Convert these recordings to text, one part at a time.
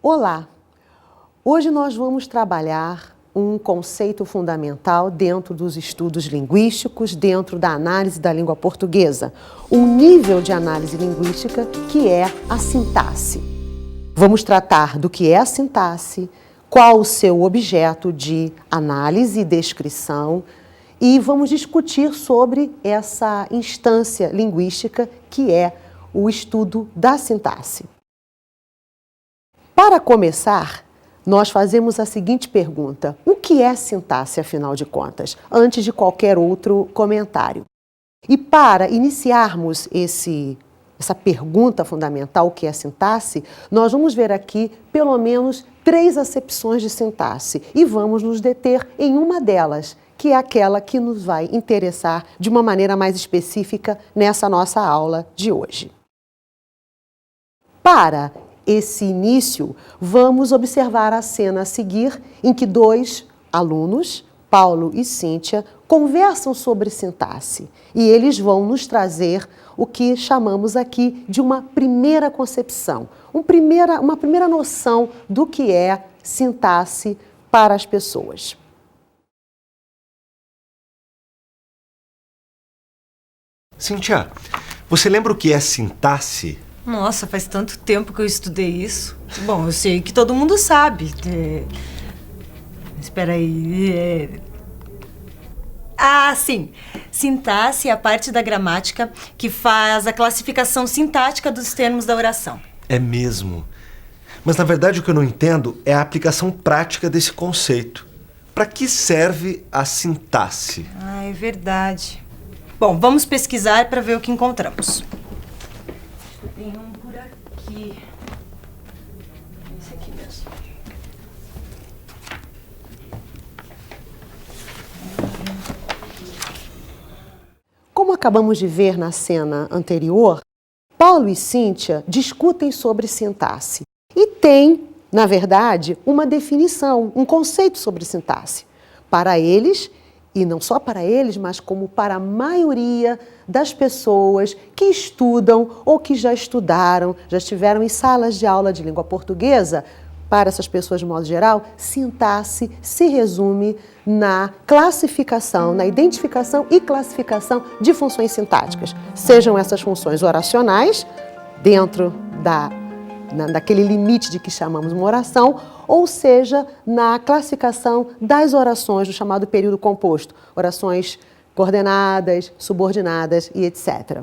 Olá! Hoje nós vamos trabalhar um conceito fundamental dentro dos estudos linguísticos, dentro da análise da língua portuguesa, um nível de análise linguística que é a sintaxe. Vamos tratar do que é a sintaxe, qual o seu objeto de análise e descrição, e vamos discutir sobre essa instância linguística que é o estudo da sintaxe. Para começar, nós fazemos a seguinte pergunta: o que é sintaxe, afinal de contas, antes de qualquer outro comentário? E para iniciarmos essa pergunta fundamental, o que é sintaxe, nós vamos ver aqui pelo menos 3 acepções de sintaxe e vamos nos deter em uma delas, que é aquela que nos vai interessar de uma maneira mais específica nessa nossa aula de hoje. Para esse início, vamos observar a cena a seguir, em que 2 alunos, Paulo e Cíntia, conversam sobre sintaxe e eles vão nos trazer o que chamamos aqui de uma primeira concepção, uma primeira noção do que é sintaxe para as pessoas. Cíntia, você lembra o que é sintaxe? Nossa, faz tanto tempo que eu estudei isso. Bom, eu sei que todo mundo sabe. Espera aí. Ah, sim. Sintaxe é a parte da gramática que faz a classificação sintática dos termos da oração. É mesmo. Mas, na verdade, o que eu não entendo é a aplicação prática desse conceito. Para que serve a sintaxe? Ah, é verdade. Bom, vamos pesquisar para ver o que encontramos. Tem um por aqui. Esse aqui mesmo. Como acabamos de ver na cena anterior, Paulo e Cíntia discutem sobre sintaxe e têm, na verdade, uma definição, um conceito sobre sintaxe. Para eles, e não só para eles, mas como para a maioria das pessoas que estudam ou que já estudaram, já estiveram em salas de aula de língua portuguesa, para essas pessoas de modo geral, sintaxe se resume na classificação, na identificação e classificação de funções sintáticas. Sejam essas funções oracionais, dentro daquele limite de que chamamos uma oração, ou seja, na classificação das orações do chamado período composto, orações coordenadas, subordinadas e etc.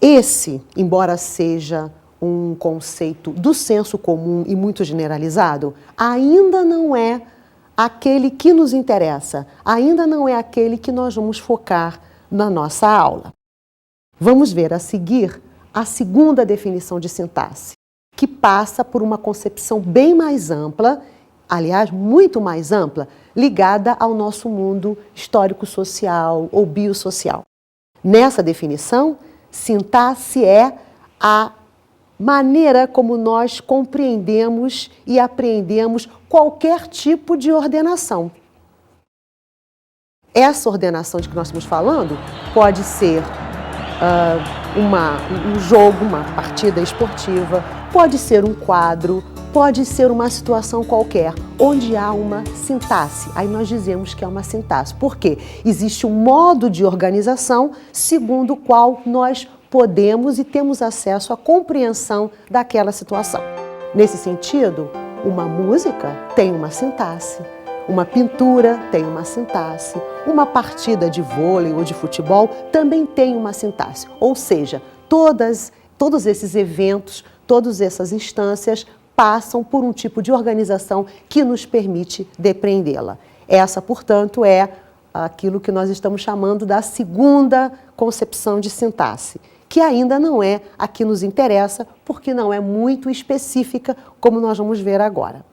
Esse, embora seja um conceito do senso comum e muito generalizado, ainda não é aquele que nos interessa, ainda não é aquele que nós vamos focar na nossa aula. Vamos ver a seguir a segunda definição de sintaxe, que passa por uma concepção bem mais ampla, aliás, muito mais ampla, ligada ao nosso mundo histórico-social ou biosocial. Nessa definição, sintaxe é a maneira como nós compreendemos e apreendemos qualquer tipo de ordenação. Essa ordenação de que nós estamos falando pode ser um jogo, uma partida esportiva, pode ser um quadro, pode ser uma situação qualquer, onde há uma sintaxe. Aí nós dizemos que é uma sintaxe. Por quê? Existe um modo de organização segundo o qual nós podemos e temos acesso à compreensão daquela situação. Nesse sentido, uma música tem uma sintaxe, uma pintura tem uma sintaxe, uma partida de vôlei ou de futebol também tem uma sintaxe. Ou seja, todos esses eventos, todas essas instâncias passam por um tipo de organização que nos permite depreendê-la. Essa, portanto, é aquilo que nós estamos chamando da segunda concepção de sintaxe, que ainda não é a que nos interessa, porque não é muito específica, como nós vamos ver agora.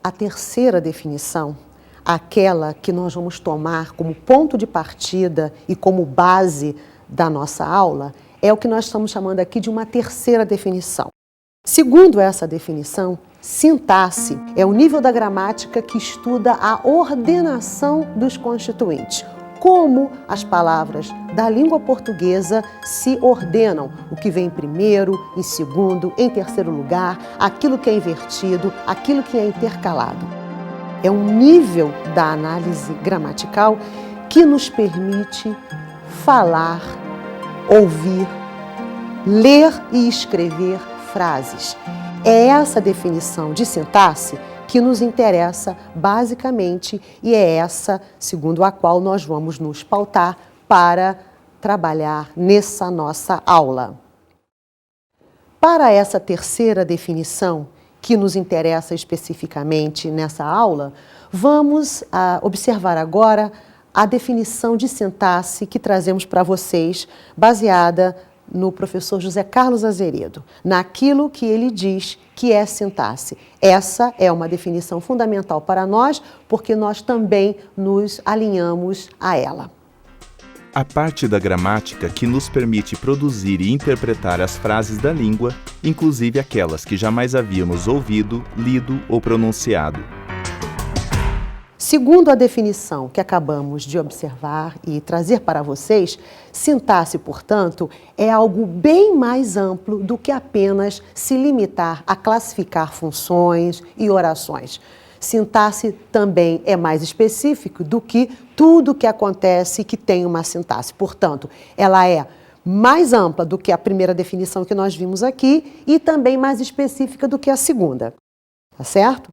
A terceira definição, aquela que nós vamos tomar como ponto de partida e como base da nossa aula, é o que nós estamos chamando aqui de uma terceira definição. Segundo essa definição, sintaxe é o nível da gramática que estuda a ordenação dos constituintes, como as palavras da língua portuguesa se ordenam, o que vem em primeiro, em segundo, em terceiro lugar, aquilo que é invertido, aquilo que é intercalado. É um nível da análise gramatical que nos permite falar, ouvir, ler e escrever frases. É essa definição de sintaxe que nos interessa basicamente e é essa, segundo a qual nós vamos nos pautar para trabalhar nessa nossa aula. Para essa terceira definição, que nos interessa especificamente nessa aula, vamos observar agora a definição de sintaxe que trazemos para vocês, baseada no professor José Carlos Azeredo, naquilo que ele diz que é sintaxe. Essa é uma definição fundamental para nós, porque nós também nos alinhamos a ela. A parte da gramática que nos permite produzir e interpretar as frases da língua, inclusive aquelas que jamais havíamos ouvido, lido ou pronunciado. Segundo a definição que acabamos de observar e trazer para vocês, sintaxe, portanto, é algo bem mais amplo do que apenas se limitar a classificar funções e orações. Sintaxe também é mais específico do que tudo que acontece que tem uma sintaxe. Portanto, ela é mais ampla do que a primeira definição que nós vimos aqui e também mais específica do que a segunda. Tá certo?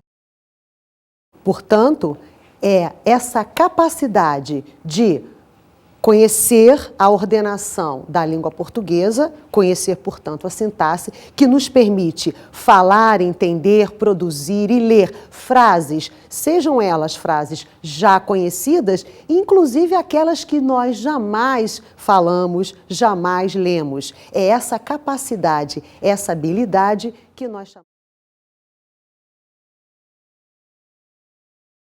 Portanto, é essa capacidade de conhecer a ordenação da língua portuguesa, conhecer, portanto, a sintaxe, que nos permite falar, entender, produzir e ler frases, sejam elas frases já conhecidas, inclusive aquelas que nós jamais falamos, jamais lemos. É essa capacidade, essa habilidade que nós chamamos.